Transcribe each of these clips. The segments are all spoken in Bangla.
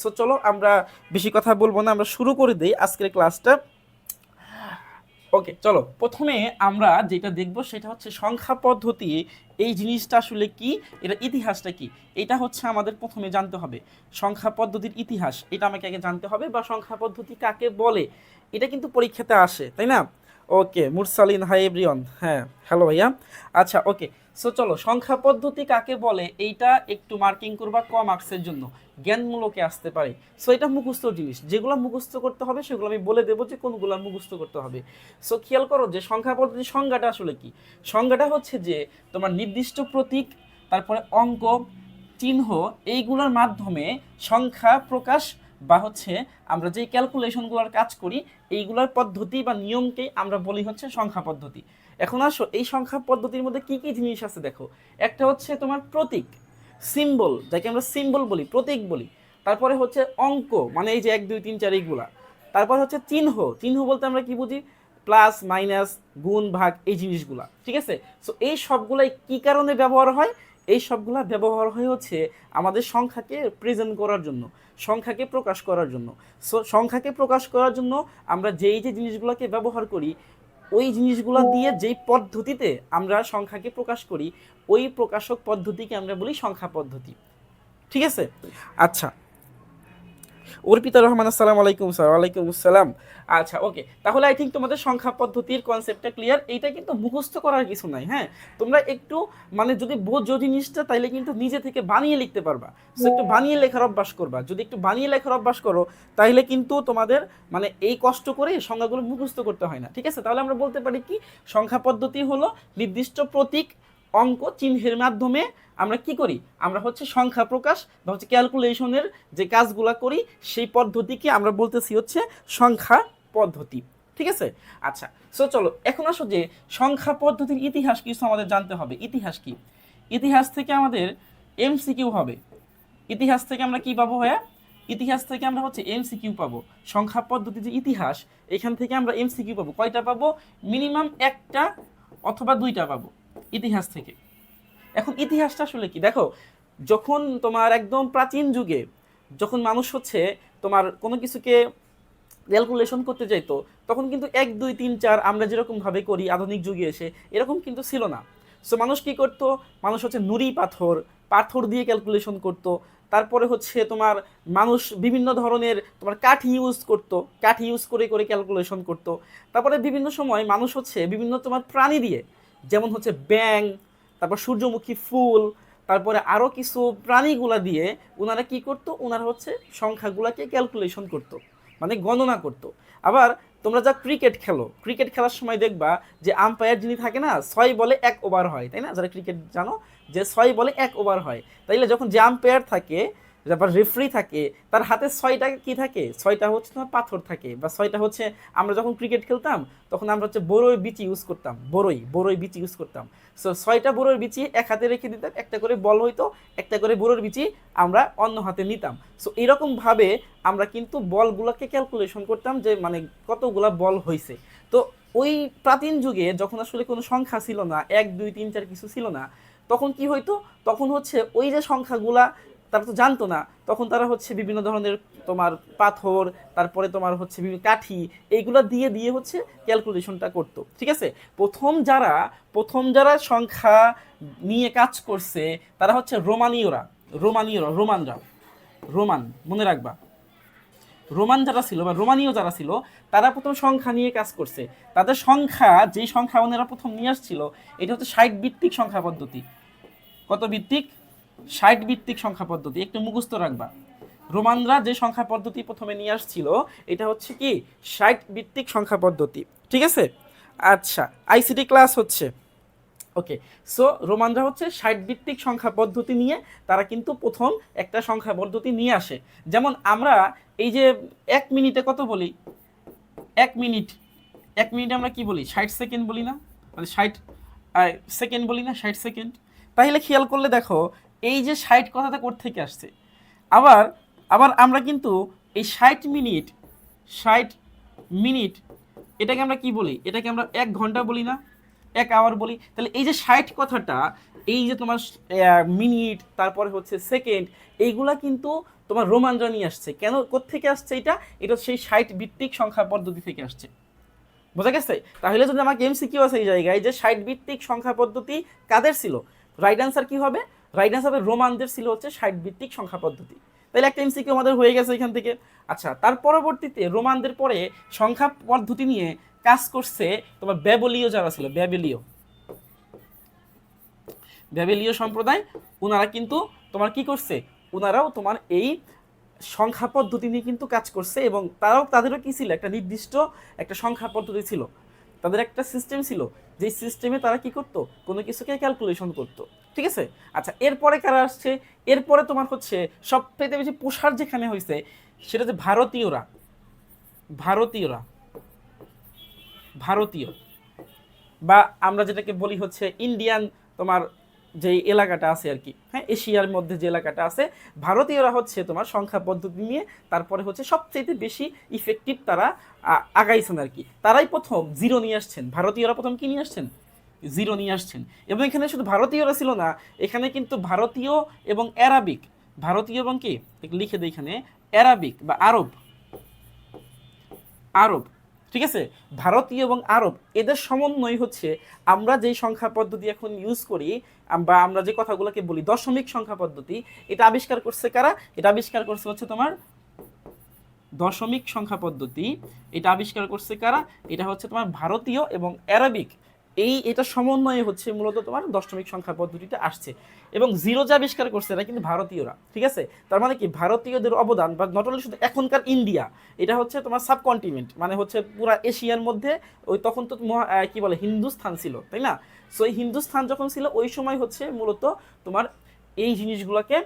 সো চলো আমরা বেশি কথা বলবো না, আমরা শুরু করে দিই আজকের ক্লাসটা। ওকে, চলো প্রথমে আমরা যেটা দেখব সেটা হচ্ছে সংখ্যা পদ্ধতি। এই জিনিসটা আসলে কি, এটা ইতিহাসটা কি, এটা হচ্ছে আমাদের প্রথমে জানতে হবে। সংখ্যা পদ্ধতির ইতিহাস এটা আমাকে আগে জানতে হবে, বা সংখ্যা পদ্ধতি কাকে বলে এটা কিন্তু পরীক্ষাতে আসে, তাই না? ওকে মুরসালিন, হাই এভরিওয়ান, হ্যাঁ হ্যালো ভাইয়া। আচ্ছা ওকে, সো চলো সংখ্যা পদ্ধতি কাকে বলে এইটা একটু মার্কিং করবা ক মার্কসের জন্য, জ্ঞানমূলকে আসতে পারে। সো এটা মুখস্থ জিনিস, যেগুলো মুখস্থ করতে হবে সেগুলো আমি বলে দেবো যে কোনগুলো মুখস্থ করতে হবে। সো খেয়াল করো যে সংখ্যা পদ্ধতির সংজ্ঞাটা আসলে কি। সংজ্ঞাটা হচ্ছে যে তোমার নির্দিষ্ট প্রতীক, তারপরে অঙ্ক, চিহ্ন, এইগুলোর মাধ্যমে সংখ্যা প্রকাশ, বা হচ্ছে আমরা যে ক্যালকুলেশনগুলোর কাজ করি এইগুলোর পদ্ধতি বা নিয়মকে আমরা বলি হচ্ছে সংখ্যা পদ্ধতি। এখন আসো এই সংখ্যা পদ্ধতির মধ্যে কি কি জিনিস আছে দেখো। একটা হচ্ছে তোমার প্রতীক, সিম্বল, যাকে আমরা সিম্বল বলি, প্রতীক বলি। তারপরে হচ্ছে অঙ্ক, মানে এই যে 1 2 3 4 এইগুলা। তারপর হচ্ছে চিহ্ন, চিহ্ন বলতে আমরা কি বুঝি, প্লাস মাইনাস গুণ ভাগ এই জিনিসগুলা, ঠিক আছে? সো এই সবগুলাই কি কারণে ব্যবহার হয়, এই সবগুলা ব্যবহার হয় হচ্ছে আমাদের সংখ্যাকে প্রেজেন্ট করার জন্য, সংখ্যাকে প্রকাশ করার জন্য। সো সংখ্যাকে প্রকাশ করার জন্য আমরা যেই যে জিনিসগুলোকে ব্যবহার করি, ওই জিনিসগুলো দিয়ে যেই পদ্ধতিতে আমরা সংখ্যাকে প্রকাশ করি, ওই প্রকাশক পদ্ধতিকে আমরা বলি সংখ্যা পদ্ধতি, ঠিক আছে? আচ্ছা, অর্পিতা রহমান, আসসালামু আলাইকুম স্যার। ওয়ালাইকুম আসসালাম। আচ্ছা ওকে, তাহলে আই থিঙ্ক তোমাদের সংখ্যা পদ্ধতির কনসেপ্টটা ক্লিয়ার। এইটা কিন্তু মুখস্থ করার কিছু নাই, হ্যাঁ। তোমরা একটু মানে যদি বোঝো জিনিসটা তাইলে কিন্তু নিজে থেকে বানিয়ে লিখতে পারবা। সো একটু বানিয়ে লেখার অভ্যাস করবা, যদি একটু বানিয়ে লেখার অভ্যাস করো তাহলে কিন্তু তোমাদের মানে এই কষ্ট করে সংখ্যাগুলো মুখস্থ করতে হয় না, ঠিক আছে? তাহলে আমরা বলতে পারি কি, সংখ্যা পদ্ধতি হলো নির্দিষ্ট প্রতীক, অঙ্ক, চিহ্নের মাধ্যমে আমরা কি করি, আমরা হচ্ছে সংখ্যা প্রকাশ বা হচ্ছে ক্যালকুলেশনের যে কাজগুলো করি সেই পদ্ধতিকে আমরা বলতেছি হচ্ছে সংখ্যা পদ্ধতি, ঠিক আছে? আচ্ছা, সো চলো এখন আসো যে সংখ্যা পদ্ধতির ইতিহাস কিছু আমাদের জানতে হবে। ইতিহাস কি, ইতিহাস থেকে আমাদের এমসিকিউ হবে। ইতিহাস থেকে আমরা কি পাবো ভাইয়া, ইতিহাস থেকে আমরা হচ্ছে এমসিকিউ পাবো। সংখ্যা পদ্ধতির যে ইতিহাস, এখান থেকে আমরা এমসিকিউ পাবো। কয়টা পাবো, মিনিমাম একটা অথবা দুইটা পাবো ইতিহাস থেকে। এখন ইতিহাসটা আসলে কি দেখো, যখন তোমার একদম প্রাচীন যুগে যখন মানুষ হচ্ছে তোমার কোনো কিছুকে ক্যালকুলেশন করতে চাইতো, তখন কিন্তু 1 2 3 4 আমরা যেরকম ভাবে করি আধুনিক যুগে এসে, এরকম কিন্তু ছিল না। সো মানুষ কি করতো, মানুষ হচ্ছে নুড়ি পাথর, পাথর দিয়ে ক্যালকুলেশন করতো। তারপরে হচ্ছে তোমার মানুষ বিভিন্ন ধরনের তোমার কাঠ ইউজ করতো, কাঠ ইউজ করে করে ক্যালকুলেশন করতো। তারপরে বিভিন্ন সময় মানুষ হচ্ছে বিভিন্ন তোমার প্রাণী দিয়ে, যেমন হচ্ছে ব্যাঙ, তারপর সূর্যমুখী ফুল, তারপরে আরও কিছু প্রাণীগুলা দিয়ে ওনারা কি করতো, ওনারা হচ্ছে সংখ্যাগুলাকে ক্যালকুলেশন করতো, মানে গণনা করতো। আবার তোমরা যা ক্রিকেট খেলো, ক্রিকেট খেলার সময় দেখবা যে আম্পায়ার যিনি থাকে না, 6 বলে 1 ওভার হয়, তাই না? যারা ক্রিকেট জানো যে 6 বলে 1 ওভার হয়, তাইলে যখন যে আম্পায়ার থাকে, তারপর রেফারি থাকে, তার হাতে 6টা কি থাকে, 6টা হচ্ছে তোমার পাথর থাকে, বা 6টা হচ্ছে, আমরা যখন ক্রিকেট খেলতাম তখন আমরা হচ্ছে বড়ই বিচি ইউজ করতাম, বড়ই বিচি ইউজ করতাম। সো 6টা বড়ই বিচি এক হাতে রেখে দিতাম, একটা করে বল হইতো, একটা করে বড়ই বিচি আমরা অন্য হাতে নিতাম। সো এরকমভাবে আমরা কিন্তু বলগুলোকে ক্যালকুলেশন করতাম যে মানে কতগুলা বল হয়েছে। তো ওই প্রাচীন যুগে যখন আসলে কোনো সংখ্যা ছিল না, 1 2 3 4 কিছু ছিল না, তখন কি হইতো, তখন হচ্ছে ওই যে সংখ্যাগুলা তারা তো জানতো না, তখন তারা হচ্ছে বিভিন্ন ধরনের তোমার পাথর, তারপরে তোমার হচ্ছে বিভিন্ন কাঠি, এইগুলো দিয়ে দিয়ে হচ্ছে ক্যালকুলেশনটা করতো, ঠিক আছে? প্রথম যারা সংখ্যা নিয়ে কাজ করছে তারা হচ্ছে রোমানরা, রোমান, মনে রাখবা, রোমান যারা ছিল বা রোমানীয় যারা ছিল, তারা প্রথম সংখ্যা নিয়ে কাজ করছে। তাদের সংখ্যা, যেই সংখ্যা ওনারা প্রথম নিয়ে আসছিল, এটা হচ্ছে 60 ভিত্তিক সংখ্যা পদ্ধতি। কত ভিত্তিক, 60 ভিত্তিক সংখ্যা পদ্ধতি, একটু মুখস্থ রাখবা। রোমানরা যে সংখ্যা পদ্ধতি প্রথমে নিয়ে আসছিল, এটা হচ্ছে কি 60 ভিত্তিক সংখ্যা পদ্ধতি, ঠিক আছে? আচ্ছা, আইসিটি ক্লাস হচ্ছে, ওকে। সো রোমানরা হচ্ছে 60 ভিত্তিক সংখ্যা পদ্ধতি নিয়ে তারা কিন্তু প্রথম একটা সংখ্যা পদ্ধতি নিয়ে আসে। যেমন আমরা এই যে 1 মিনিটে কত বলি, 1 মিনিট, 1 মিনিটে আমরা কি বলি, 60 সেকেন্ড বলি না, মানে 60 সেকেন্ড বলি না, 60 সেকেন্ড। তাহলে খেয়াল করলে দেখো এই যে 60 কথাটা কোথা থেকে আসছে। আবার আবার আমরা কিন্তু এই 60 মিনিট, 60 মিনিট, এটাকে আমরা কি বলি, এটাকে আমরা 1 ঘন্টা বলি না, 1 আওয়ার বলি। তাহলে এই যে 60 কথাটা, এই যে তোমার মিনিট, তারপরে হচ্ছে সেকেন্ড, এইগুলা কিন্তু তোমার রোমানরা নিয়ে আসছে। কেন, কোত্থেকে আসছে এটা? এটা সেই 60 ভিত্তিক সংখ্যা পদ্ধতি থেকে আসছে। বোঝা গেছে? তাহলে যদি আমাকে এমসিকিউ আছে এই জায়গায় যে 60 ভিত্তিক সংখ্যা পদ্ধতি কাদের ছিল, রাইট আনসার কি হবে? রাইট আনসার হবে রোমানদের ছিল হচ্ছে 60 ভিত্তিক সংখ্যা পদ্ধতি। তাহলে একটা এমসিকিউ আমাদের হয়ে গেছে এখান থেকে। আচ্ছা, তার পরবর্তীতে রোমানদের পরে সংখ্যা পদ্ধতি নিয়ে কাজ করছে তোমার ব্যাবিলীয় যারা ছিল, ব্যাবিলীয় সম্প্রদায়। ওনারা কিন্তু তোমার কি করছে, ওনারাও তোমার এই সংখ্যা পদ্ধতি নিয়ে কিন্তু কাজ করছে, এবং তাদেরও কি ছিল, একটা নির্দিষ্ট একটা সংখ্যা পদ্ধতি ছিল, তাদের একটা সিস্টেম ছিল, যেই সিস্টেমে তারা কি করতো, কোনো কিছুকে ক্যালকুলেশন করতো। ঠিক আছে? আচ্ছা, এরপরে কারা আসছে? এরপরে তোমার হচ্ছে সবথেকে বেশি প্রসার যেখানে হয়েছে সেটা হচ্ছে ভারতীয় বা আমরা যেটাকে বলি হচ্ছে ইন্ডিয়ান, তোমার যে এলাকাটা আছে আর কি, হ্যাঁ, এশিয়ার মধ্যে যে এলাকাটা আছে, ভারতীয়রা হচ্ছে তোমার সংখ্যা পদ্ধতি নিয়ে তারপরে হচ্ছে সবচেয়ে বেশি ইফেক্টিভ তারা আগাইছেন আর কি। তারাই প্রথম জিরো নিয়ে আসছেন। ভারতীয়রা প্রথম কি নিয়ে আসছেন? জিরো নিয়ে আসছেন। এবং এখানে শুধু ভারতীয়রা ছিল না, এখানে কিন্তু ভারতীয় এবং অ্যারাবিক, ভারতীয় এবং কি লিখে দিই এখানে, অ্যারাবিক বা আরব, ঠিক আছে, ভারতীয় এবং আরব, এদের সমন্বয় হচ্ছে আমরা যেই সংখ্যা পদ্ধতি এখন ইউজ করি বা আমরা যে কথাগুলোকে বলি দশমিক সংখ্যা পদ্ধতি, এটা আবিষ্কার করছে কারা? এটা আবিষ্কার করছে হচ্ছে তোমার দশমিক সংখ্যা পদ্ধতি। এটা আবিষ্কার করছে কারা? এটা হচ্ছে তোমার ভারতীয় এবং অ্যারাবিক, এটা সমন্বয়ে হচ্ছে মূলত তোমার দশমিক সংখ্যা পদ্ধতিটা আসছে। এবং জিরো যে আবিষ্কার করছে এটা কিন্তু ভারতীয়রা। ঠিক আছে? তার মানে কি ভারতীয়দের অবদান, বা নট অনলি শুধু এখনকার ইন্ডিয়া, এটা হচ্ছে তোমার সাবকন্টিনেন্ট, মানে হচ্ছে পুরা এশিয়ার মধ্যে, ওই তখন তো কি বলে হিন্দুস্থান ছিল, তাই না? সো এই হিন্দুস্থান যখন ছিল ওই সময় হচ্ছে মূলত তোমার এই জিনিসগুলোকে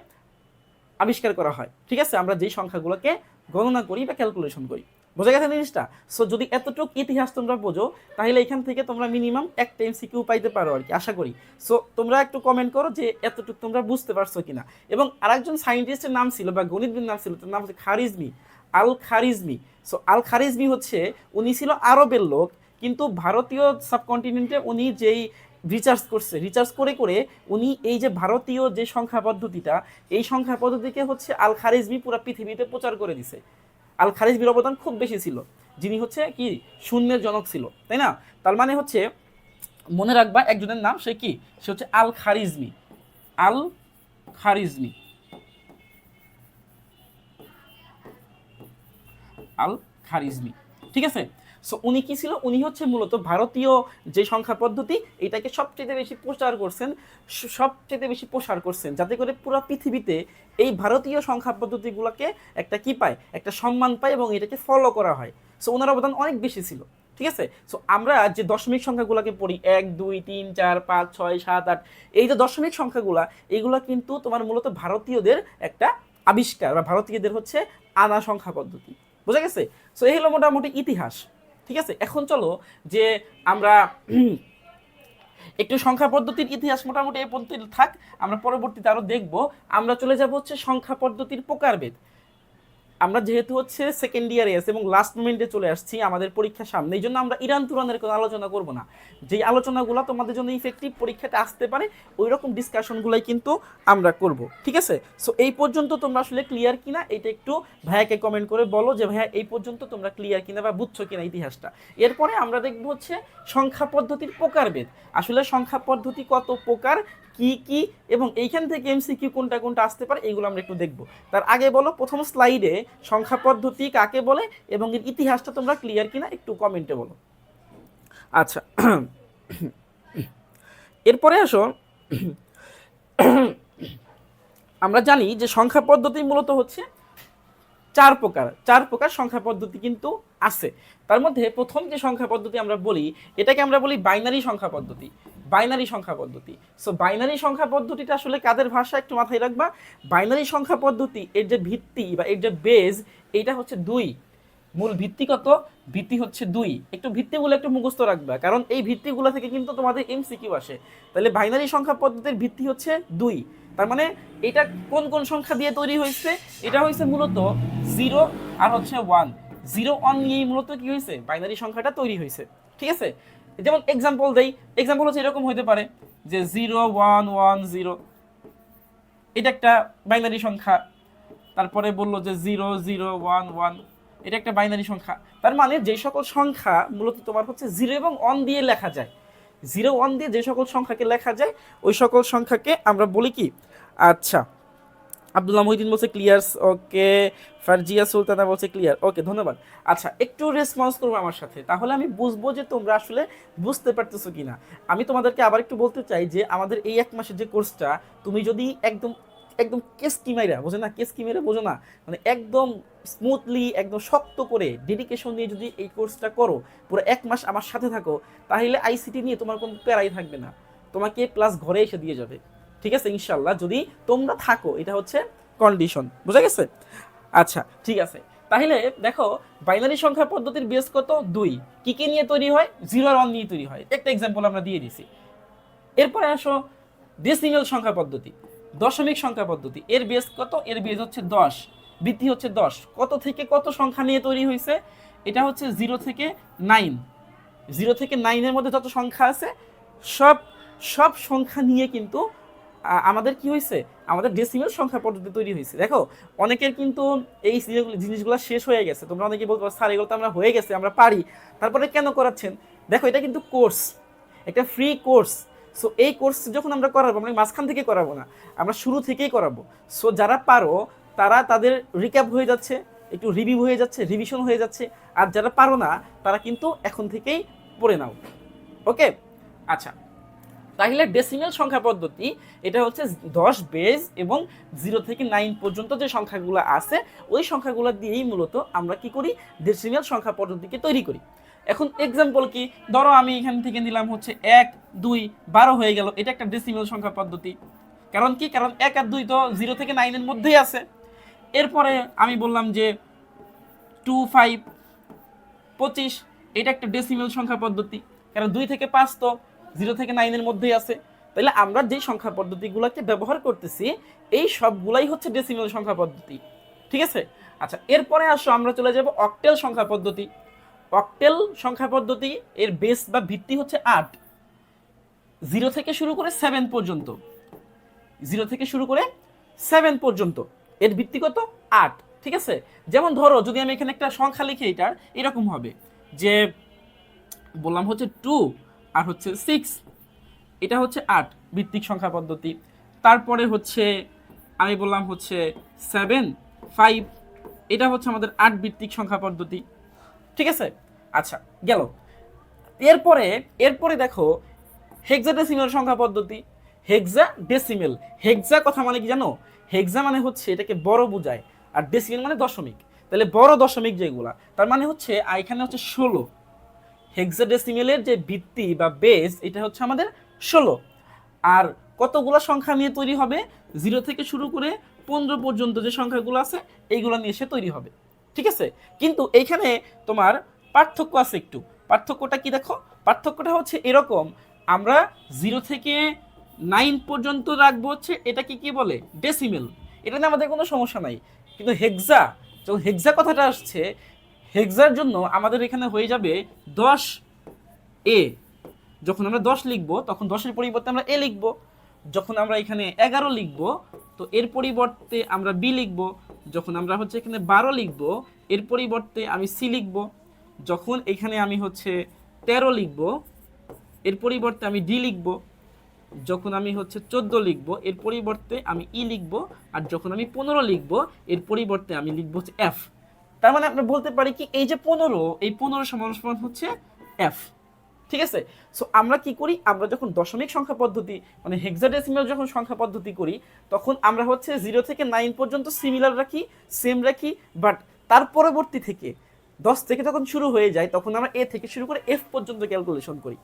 আবিষ্কার করা হয়। ঠিক আছে? আমরা যেই সংখ্যাগুলোকে গণনা করি বা ক্যালকুলেশন করি। বোঝা গেছে জিনিসটা? সো যদি এতটুকু ইতিহাস তোমরা বোঝো, তাহলে এখান থেকে তোমরা মিনিমাম একটা এমসিকিউ পাইতে পারো আর কি, আশা করি। সো তোমরা একটু কমেন্ট করো যে এতটুকু তোমরা বুঝতে পারছো কিনা। এবং আরেকজন সায়েন্টিস্টের নাম ছিল বা গণিতবিদ নাম ছিল, তার নাম হচ্ছে আল খারিজমি। সো আল খারিজমি হচ্ছে, উনি ছিল আরবের লোক, কিন্তু ভারতীয় সাবকন্টিনেন্টে উনি যেই রিসার্চ করে করে উনি এই যে ভারতীয় যে সংখ্যা পদ্ধতিটা, এই সংখ্যা পদ্ধতিকে হচ্ছে আল খারিজমি পুরো পৃথিবীতে প্রচার করে দিছে। আল খারিজমির অবদান খুব বেশি ছিল, যিনি হচ্ছে কি শূন্যের জনক ছিল, তাই না? তার মানে হচ্ছে মনে রাখবা একজনের নাম, সে কি, সে হচ্ছে আল খারিজমি। আল খারিজমি আল খারিজমি ঠিক আছে? সো উনি কি ছিল? উনি হচ্ছে মূলত ভারতীয় যে সংখ্যা পদ্ধতি, এটাকে সবচেয়ে বেশি প্রসার করছেন, যাতে করে পুরো পৃথিবীতে এই ভারতীয় সংখ্যা পদ্ধতিগুলোকে একটা কি পায়, একটা সম্মান পায়, এবং এটাকে ফলো করা হয়। সো ওনার অবদান অনেক বেশি ছিল। ঠিক আছে? সো আমরা যে দশমিক সংখ্যাগুলোকে পড়ি 1 2 3 4 5 6 7 8, এই যে দশমিক সংখ্যাগুলা, এইগুলা কিন্তু তোমার মূলত ভারতীয়দের একটা আবিষ্কার, বা ভারতীয়দের হচ্ছে আনা সংখ্যা পদ্ধতি। বোঝা গেছে? সো এই হলো মোটামুটি ইতিহাস। ঠিক আছে? এখন চলো যে আমরা একটু সংখ্যা পদ্ধতির ইতিহাস মোটামুটি এই পদ্ধতি থাক, আমরা পরবর্তীতে আরো দেখব। আমরা চলে যাব হচ্ছে সংখ্যা পদ্ধতির প্রকারভেদ। আমরা যেহেতু হচ্ছে সেকেন্ড ইয়ারে আছে এবং লাস্ট মোমেন্টে চলে আসছি, আমাদের পরীক্ষার সামনে, এই জন্য আমরা ইরান তুরানের কোনো আলোচনা করব না। যেই আলোচনাগুলো তোমাদের জন্য ইফেক্টিভ পরীক্ষাতে আসতে পারে, ওই রকম ডিসকাশনগুলোই কিন্তু আমরা করব। ঠিক আছে? সো এই পর্যন্ত তোমরা আসলে ক্লিয়ার কিনা, এটা একটু ভাইয়াকে কমেন্ট করে বলো যে ভাইয়া এই পর্যন্ত তোমরা ক্লিয়ার কিনা বা বুঝছো কিনা ইতিহাসটা। এরপরে আমরা দেখব হচ্ছে সংখ্যা পদ্ধতির প্রকারভেদ। আসলে সংখ্যা পদ্ধতি কত প্রকার, কি কি, এবং এইখান থেকে এমসিকিউ কোনটা কোনটা আসতে পারে, এইগুলো আমরা একটু দেখব। তার আগে বলো প্রথম স্লাইডে সংখ্যা পদ্ধতি কাকে বলে এবং এর ইতিহাসটা তোমরা ক্লিয়ার কিনা একটু কমেন্টে বলো। আচ্ছা, এরপরে আসো, আমরা জানি যে সংখ্যা পদ্ধতি মূলত হচ্ছে চার প্রকার সংখ্যা পদ্ধতি কিন্তু আছে। তার মধ্যে প্রথম যে সংখ্যা পদ্ধতি আমরা বলি, এটাকে আমরা বলি বাইনারি সংখ্যা পদ্ধতি। সো বাইনারি সংখ্যা পদ্ধতিটা আসলে কাদের ভাষা একটু মাথায় রাখবা। বাইনারি সংখ্যা পদ্ধতি, এর যে ভিত্তি বা এর যে বেজ, এটা হচ্ছে 2। মূল ভিত্তি কত? ভিত্তি হচ্ছে 2। একটু ভিত্তিগুলো একটু মুখস্থ রাখবা, কারণ এই ভিত্তিগুলো থেকে কিন্তু তোমাদের এমসিকিউ আসে। তাহলে বাইনারি সংখ্যা পদ্ধতির ভিত্তি হচ্ছে 2। তার মানে এটা কোন কোন সংখ্যা দিয়ে তৈরি হয়েছে? এটা হয়েছে মূলত 0 আর হচ্ছে 1। 0 1 নিয়েই মূলত কি হয়েছে, বাইনারি সংখ্যাটা তৈরি হয়েছে। ঠিক আছে? যেমন এক্সাম্পল দেই, এক্সাম্পল হচ্ছে এরকম হতে পারে যে 0 1 1 0, এটা একটা বাইনারি সংখ্যা। তারপরে বললো যে 0 0 1 1, এটা একটা বাইনারি সংখ্যা। তার মানে যে সকল সংখ্যা মূলত তোমার হচ্ছে 0 এবং 1 দিয়ে লেখা যায়, 0 1 দিয়ে যে সকল সংখ্যাকে লেখা যায় ওই সকল সংখ্যাকে আমরা বলি কি। আচ্ছা, আব্দুল্লাহ মহিউদ্দিন বলছে ক্লিয়ার, ওকে। ফারজিয়া সুলতানা বলছে ক্লিয়ার, ওকে, ধন্যবাদ। আচ্ছা, একটু রেসপন্স করবো আমার সাথে, তাহলে আমি বুঝবো যে তোমরা আসলে বুঝতে পারতেছো কিনা। আমি তোমাদেরকে আবার একটু বলতে চাই যে আমাদের এই 1 মাসের যে কোর্সটা, তুমি যদি একদম একদম কেসকি মাইরা, বোঝো না, কেসকি মেরে বোঝো না, মানে একদম স্মুথলি একদম শক্ত করে ডেডিকেশন নিয়ে যদি এই কোর্সটা করো, পুরো 1 মাস আমার সাথে থাকো, তাহলে আইসিটি নিয়ে তোমার কোনো প্যারাই থাকবে না, তোমাকে প্লাস ঘরে এসে দিয়ে যাবে। ঠিক আছে, ইনশাল্লাহ, যদি তোমরা থাকো, এটা হচ্ছে কন্ডিশন, বুঝা গেছে? আচ্ছা, ঠিক আছে। তাহলে দেখো, বাইনারি সংখ্যা পদ্ধতির বেস কত? 2। কি কি নিয়ে তৈরি হয়? 0 আর 1 নিয়ে তৈরি হয়। একটা এক্সাম্পল আমরা দিয়ে দিছি। এরপরে আসো ডেসিমেল সংখ্যা পদ্ধতি, দশমিক সংখ্যা পদ্ধতি। এর বেস কত? এর বেস হচ্ছে 10, বৃদ্ধি হচ্ছে 10। কত থেকে কত সংখ্যা নিয়ে তৈরি হয়েছে? এটা হচ্ছে 0 থেকে 9। 0 থেকে 9-এর মধ্যে যত সংখ্যা আছে সব সব সংখ্যা নিয়ে কিন্তু আমাদের কি হয়েছে, আমাদের ডেসিমেল সংখ্যা পদ্ধতি তৈরি হয়েছে। দেখো, অনেকের কিন্তু এই জিনিসগুলো শেষ হয়ে গেছে। তোমরা অনেকে বলতে পারো স্যার এগুলো তো আমরা হয়ে গেছে, আমরা পারি, তারপরে কেন করাচ্ছেন? দেখো, এটা কিন্তু কোর্স, একটা ফ্রি কোর্স। সো এই কোর্স যখন আমরা করাবো, আমরা মাঝখান থেকে করাবো না, আমরা শুরু থেকেই করাবো। সো যারা পারো তারা তাদের রিক্যাপ হয়ে যাচ্ছে, একটু রিভিউ হয়ে যাচ্ছে, রিভিশন হয়ে যাচ্ছে। আর যারা পারো না তারা কিন্তু এখন থেকেই পড়ে নাও, ওকে? আচ্ছা, তাহলে ডেসিমেল সংখ্যা পদ্ধতি এটা হচ্ছে 10 বেজ এবং 0 থেকে 9 পর্যন্ত যে সংখ্যাগুলো আছে ওই সংখ্যাগুলো দিয়েই মূলত আমরা কি করি, ডেসিমেল সংখ্যা পদ্ধতিকে তৈরি করি। এখন এক্সাম্পল কি, ধরো আমি এখান থেকে নিলাম হচ্ছে 1 2 12 হয়ে গেল, এটা একটা ডেসিমেল সংখ্যা পদ্ধতি। কারণ কি, কারণ 1 আর 2 তো 0 থেকে 9 এর মধ্যেই আছে। এরপরে আমি বললাম যে 2 5 25, এটা একটা ডেসিমেল সংখ্যা পদ্ধতি, কারণ 2 থেকে 5 তো 0 থেকে 9 এর মধ্যেই আছে। তাহলে আমরা যে সংখ্যা পদ্ধতিগুলোকে ব্যবহার করতেছি এই সবগুলাই হচ্ছে ডেসিমেল সংখ্যা পদ্ধতি, ঠিক আছে? আচ্ছা, এরপরে আসো আমরা চলে যাব অক্টেল সংখ্যা পদ্ধতি। অক্টেল সংখ্যা পদ্ধতি এর বেস বা ভিত্তি হচ্ছে 8, 0 থেকে শুরু করে 7 পর্যন্ত, 0 থেকে শুরু করে 7 পর্যন্ত এর ভিত্তি কত? 8, ঠিক আছে? যেমন ধরো যদি আমি এখানে একটা সংখ্যা লিখি, এটার এরকম হবে যে বললাম হচ্ছে 2 আর হচ্ছে 6, এটা হচ্ছে 8 ভিত্তিক সংখ্যা পদ্ধতি। তারপরে হচ্ছে আমি বললাম হচ্ছে 7 5, এটা হচ্ছে আমাদের 8 ভিত্তিক সংখ্যা পদ্ধতি, ঠিক আছে? আচ্ছা, গেল। এরপরে এরপরে দেখো হেক্সাডেসিমেল সংখ্যা পদ্ধতি। হেক্সাডেসিমেল, হেক্সা কথা মানে কি জানো? হেক্সা মানে হচ্ছে এটাকে বড় বোঝায়, আর ডেসিমেল মানে দশমিক। তাহলে বড় দশমিক যেগুলা, তার মানে হচ্ছে এখানে হচ্ছে 16। হেক্সাডেসিমেলের যে ভিত্তি বা বেস এটা হচ্ছে আমাদের 16। আর কতগুলো সংখ্যা নিয়ে তৈরি হবে? 0 থেকে শুরু করে 15 পর্যন্ত যে সংখ্যাগুলো আছে এইগুলো নিয়ে সে তৈরি হবে, ঠিক আছে? কিন্তু এইখানে তোমার পার্থক্য আছে একটু। পার্থক্যটা কি দেখো, পার্থক্যটা হচ্ছে এরকম, আমরা 0 থেকে 9 পর্যন্ত রাখবো হচ্ছে এটাকে কি বলে, ডেসিমেল। এটা নিয়ে আমাদের কোনো সমস্যা নাই। কিন্তু হেক্সা, যখন হেক্সা কথাটা আসছে, হেক্সার জন্য আমাদের এখানে হয়ে যাবে 10 এ। যখন আমরা 10 লিখবো তখন 10-এর পরিবর্তে আমরা এ লিখবো। যখন আমরা এখানে 11 লিখবো তো এর পরিবর্তে আমরা বি লিখবো। যখন আমরা হচ্ছে এখানে 12 লিখবো এর পরিবর্তে আমি সি লিখবো। যখন এখানে আমি হচ্ছে 13 লিখবো এর পরিবর্তে আমি ডি লিখবো। যখন আমি হচ্ছে 14 লিখবো এর পরিবর্তে আমি ই লিখবো। আর যখন আমি 15 লিখবো এর পরিবর্তে আমি লিখবো হচ্ছে এফ। তার মানে আমরা বলতে পারি কি, এই যে 15, এই 15 সমান হচ্ছে এফ, ঠিক আছে? সো আমরা কি করি, আমরা যখন দশমিক সংখ্যা পদ্ধতি মানে হেক্সাডেসিমাল যখন সংখ্যা পদ্ধতি করি তখন আমরা হচ্ছে 0 থেকে 9 পর্যন্ত সিমিলার রাখি, সেম রাখি। বাট তার পরবর্তী থেকে 10 থেকে যখন শুরু হয়ে যায় তখন আমরা এ থেকে শুরু করে এফ পর্যন্ত ক্যালকুলেশন করি।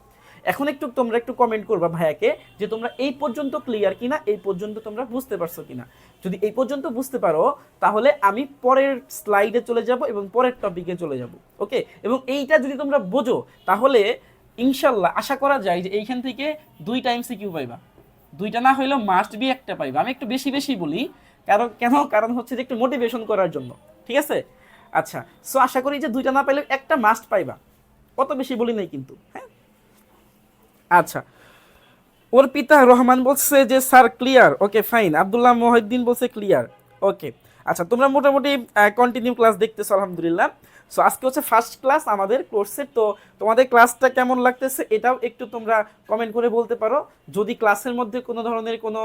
এখন তোমরা একটু কমেন্ট করবা ভাইয়াকে যে তোমরা এই পর্যন্ত ক্লিয়ার কিনা, এই পর্যন্ত তোমরা বুঝতে পারছো কিনা। যদি এই পর্যন্ত বুঝতে পারো তাহলে আমি পরের স্লাইডে চলে যাব এবং পরের টপিকে চলে যাব, ওকে? এবং এইটা যদি তোমরা বোঝো তাহলে ইনশাল্লাহ আশা করা যায় যে এইখান থেকে 2 টাইমস কিউ পাইবা, 2টা না হইলেও মাস্ট বি একটা পাইবা। আমি একটু বেশি বেশি বলি, কারণ হচ্ছে যে একটু মোটিভেশন করার জন্য, ঠিক আছে? আচ্ছা, সো আশা করি যে 2টা না পাইলে একটা মাস্ট পাইবা, কত বেশি বলি নাই কিন্তু, হ্যাঁ? আচ্ছা, ওর পিতা রহমান বলছে যে sir clear, okay fine. Abdullah Mohiuddin বলছে ক্লিয়ার, ওকে। আচ্ছা, তোমরা মোটামুটি কন্টিনিউ ক্লাস দেখতেছো আলহামদুলিল্লাহ। সো আজকে হচ্ছে ফার্স্ট ক্লাস আমাদের কোর্সের। তো তোমাদের ক্লাসটা কেমন লাগতেছে এটাও একটু তোমরা কমেন্ট করে বলতে পারো। যদি ক্লাসের মধ্যে কোনো ধরনের কোনো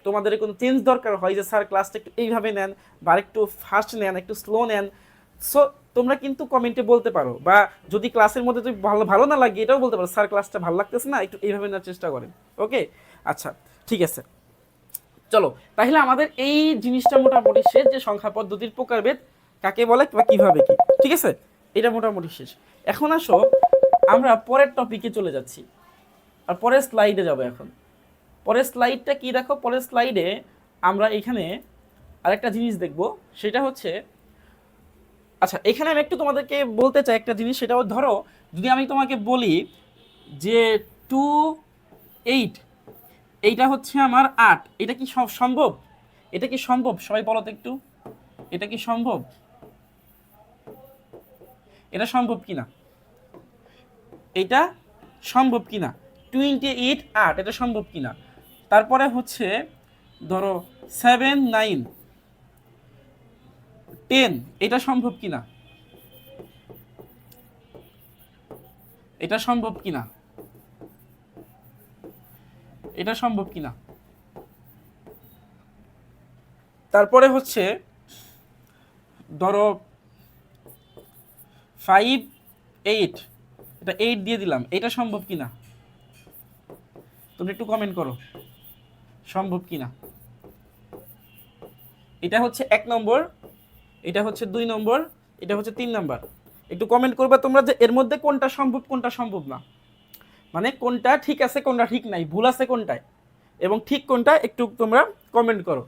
তোমাদের কোনো চেঞ্জ দরকার হয়, যে স্যার ক্লাসটা একটু এইভাবে নেন বা একটু ফাস্ট নেন, একটু স্লো নেন, সো তোমরা কিন্তু কমেন্টে বলতে পারো। বা যদি ক্লাসের মধ্যে যদি ভালো ভালো না লাগে এটাও বলতে পারো, স্যার ক্লাসটা ভালো লাগতেছে না, একটু এইভাবে নেওয়ার চেষ্টা করেন। ওকে, আচ্ছা ঠিক আছে। চলো তাহলে আমাদের এই জিনিসটা মোটামুটি শেষ, যে সংখ্যা পদ্ধতির প্রকারভেদ কাকে বলে বা কিভাবে কি, ঠিক আছে, এটা মোটামুটি শেষ। এখন আসো আমরা পরের টপিকে চলে যাচ্ছি, আর পরের স্লাইডে যাব। এখন পরের স্লাইডটা কি দেখো, পরের স্লাইডে আমরা এখানে আরেকটা জিনিস দেখব, সেটা হচ্ছে, আচ্ছা এখানে আমি একটু তোমাদেরকে বলতে চাই একটা জিনিস, সেটাও ধরো যদি আমি তোমাকে বলি যে 2 8 এইটা হচ্ছে আমার 8, এটা কি সম্ভব? এটা কি সম্ভব? সবাই বলো তো একটু, এটা কি সম্ভব? এটা সম্ভব কিনা? এটা সম্ভব কিনা? 28 8 এটা সম্ভব কিনা? তারপরে হচ্ছে ধরো 7 9 10 এটা সম্ভব কিনা? এটা সম্ভব কিনা? এটা সম্ভব কিনা? তারপরে হচ্ছে ধরো 5 8 এটা 8 দিয়ে দিলাম, এটা সম্ভব কিনা? তুমি একটু কমেন্ট করো সম্ভব কিনা। এটা হচ্ছে 1 নম্বর, এটা হচ্ছে 2 নম্বর, এটা হচ্ছে 3 নম্বর। একটু কমেন্ট করবে তোমরা যে এর মধ্যে কোনটা সম্ভব কোনটা সম্ভব না, মানে কোনটা ঠিক আছে কোনটা ঠিক নাই, ভুল আছে কোনটায় এবং ঠিক কোনটা, একটু তোমরা কমেন্ট করো।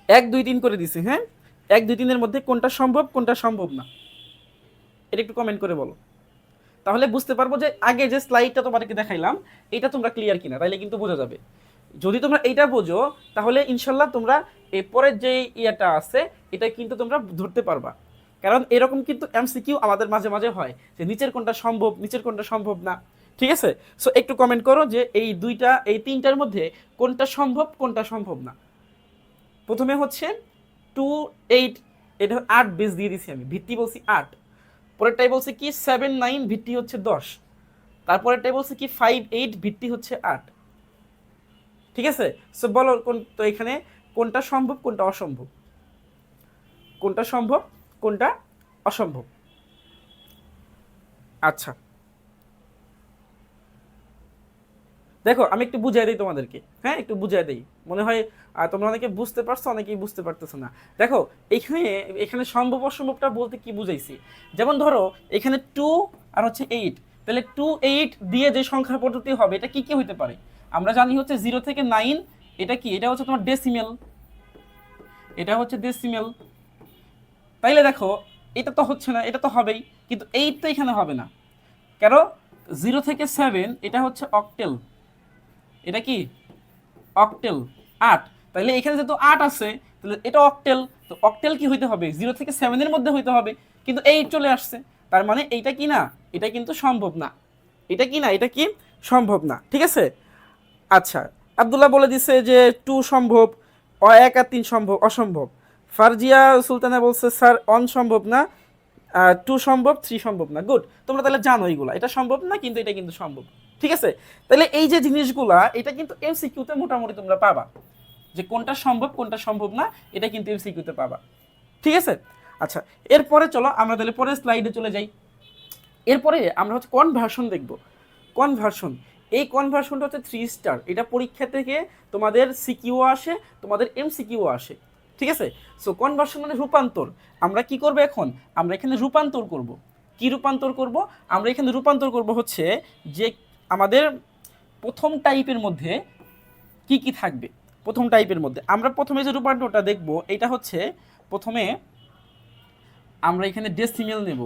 1 2 3 করে দিছি, হ্যাঁ, 1 2 3 এর মধ্যে কোনটা সম্ভব কোনটা সম্ভব না, এটা একটু কমেন্ট করে বলো। তাহলে বুঝতে পারবো যে আগে যে স্লাইডটা তোমাদেরকে দেখাইলাম এটা তোমরা ক্লিয়ার কিনা, তাইলে কিন্তু বোঝা যাবে। যদি তোমরা এইটা বোঝো তাহলে ইনশাল্লাহ তোমরা এরপরের যে ইয়াটা আছে এটা কিন্তু তোমরা ধরতে পারবা। কারণ এরকম কিন্তু এমসিকিউ আমাদের মাঝে মাঝে হয় যে নিচের কোনটা সম্ভব নিচের কোনটা সম্ভব না, ঠিক আছে। সো একটু কমেন্ট করো যে এই দুইটা এই তিনটার মধ্যে কোনটা সম্ভব কোনটা সম্ভব না। প্রথমে হচ্ছে 2 8 এটা 8 বেস দিয়ে দিছি আমি, ভিত্তি বলছি 8। পরেরটাই বলছে কি 7 9 ভিত্তি হচ্ছে 10। তারপরেরটাই বলছে কি 5 8 ভিত্তি হচ্ছে 8, ঠিক আছে। সো বলো কোন, তো এখানে কোনটা সম্ভব কোনটা অসম্ভব, কোনটা সম্ভব কোনটা অসম্ভব। আচ্ছা দেখো আমি একটু বুঝাই দিই তোমাদেরকে, হ্যাঁ একটু বুঝাই দিই, মনে হয় তোমরা অনেকে বুঝতে পারছো অনেকেই বুঝতে পারতেছো না। দেখো এখানে এখানে সম্ভব অসম্ভবটা বলতে কি বুঝাইছি, যেমন ধরো এখানে 2 আর হচ্ছে 8, তাহলে 2 8 দিয়ে যে সংখ্যা পদ্ধতি হবে এটা কি কি হইতে পারে? আমরা জানি হচ্ছে 0 থেকে 9, এটা কি, এটা হচ্ছে তোমার ডেসিমেল, এটা হচ্ছে ডেসিমেল। তাইলে দেখো এটা তো হচ্ছে না, এটা তো হবেই, কিন্তু 8 তো এখানে হবে না। কেন? 0 থেকে 7 এটা হচ্ছে অক্টেল, এটা কি অক্টেল 8, তাহলে এখানে যেহেতু 8 আছে তাহলে এটা অক্টেল, তো অক্টেল কি হইতে হবে 0 থেকে 7 এর মধ্যে হইতে হবে, কিন্তু 8 চলে আসছে, তার মানে এইটা কি না, এটা কিন্তু সম্ভব না, এটা কি না, এটা কি সম্ভব না, ঠিক আছে। আচ্ছা আব্দুল্লাহ বলে দিছে যে 2 সম্ভব, 1 আর 3 সম্ভব অসম্ভব। ফারজিয়া সুলতানা বলছে স্যার অন সম্ভব না, 2 সম্ভব 3 সম্ভব না। গুড, তোমরা তাহলে জানো এইগুলা, এটা সম্ভব না কিন্তু এটা কিন্তু সম্ভব, ঠিক আছে। তাহলে এই যে জিনিসগুলা এটা কিন্তু এমসিকিউতে মোটামুটি তোমরা পাবা, যে কোনটা সম্ভব কোনটা সম্ভব না, এটা কিন্তু এমসিকিউতে পাবা, ঠিক আছে। আচ্ছা এরপরে চলো আমরা তাহলে পরের স্লাইডে চলে যাই। এরপরে আমরা হচ্ছে কনভার্সন দেখব। কনভার্সন, এই কনভার্সনটা হচ্ছে 3 স্টার, এটা পরীক্ষা থেকে তোমাদের সিকিউ আসে তোমাদের এমসিকিউ আসে, ঠিক আছে। সো কনভার্সন মানে রূপান্তর। আমরা কি করব এখন, আমরা এখানে রূপান্তর করব। কি রূপান্তর করব? আমরা এখানে রূপান্তর করব হচ্ছে যে আমাদের প্রথম টাইপের মধ্যে কি কি থাকবে। প্রথম টাইপের মধ্যে আমরা প্রথমে যে রূপান্তরটা দেখব এটা হচ্ছে, প্রথমে আমরা এখানে ডেসিমেল নেব।